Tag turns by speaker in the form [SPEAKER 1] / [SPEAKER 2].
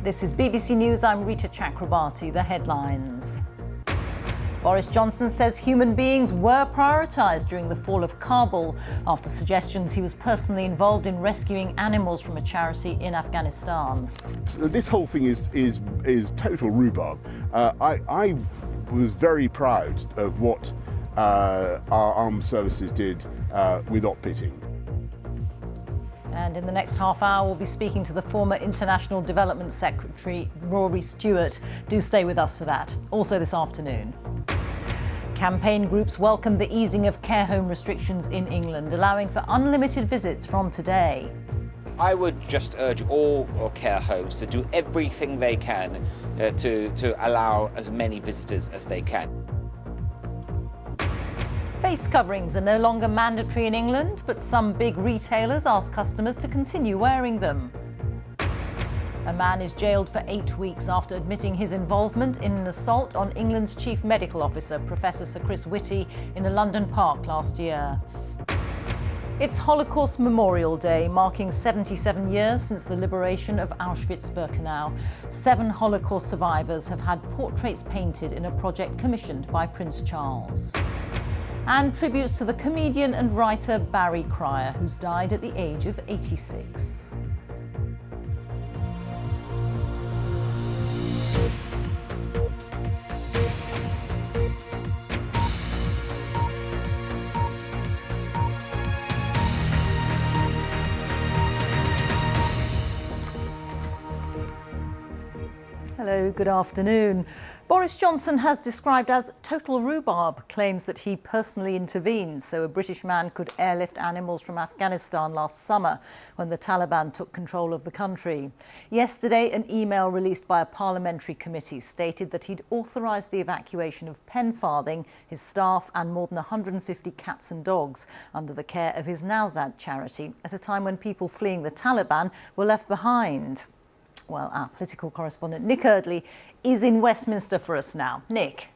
[SPEAKER 1] This is BBC News, I'm Reeta Chakrabarti. The headlines. Boris Johnson says human beings were prioritised during the fall of Kabul after suggestions he was personally involved in rescuing animals from a charity in Afghanistan.
[SPEAKER 2] So this whole thing is total rhubarb. I was very proud of what our armed services did with op-pitting.
[SPEAKER 1] And in the next half hour, we'll be speaking to the former International Development Secretary, Rory Stewart. Do stay with us for that. Also this afternoon. Campaign groups welcome the easing of care home restrictions in England, allowing for unlimited visits from today.
[SPEAKER 3] I would just urge all care homes to do everything they can to allow as many visitors as they can.
[SPEAKER 1] Face coverings are no longer mandatory in England, but some big retailers ask customers to continue wearing them. A man is jailed for 8 weeks after admitting his involvement in an assault on England's chief medical officer, Professor Sir Chris Whitty, in a London park last year. It's Holocaust Memorial Day, marking 77 years since the liberation of Auschwitz-Birkenau. 7 Holocaust survivors have had portraits painted in a project commissioned by Prince Charles. And tributes to the comedian and writer Barry Cryer, who's died at the age of 86. Hello, good afternoon. Boris Johnson has described as total rhubarb claims that he personally intervened so a British man could airlift animals from Afghanistan last summer when the Taliban took control of the country. Yesterday, an email released by a parliamentary committee stated that he'd authorised the evacuation of Penfarthing, his staff and more than 150 cats and dogs under the care of his Nowzad charity at a time when people fleeing the Taliban were left behind. Well, our political correspondent Nick Eardley is in Westminster for us now. Nick.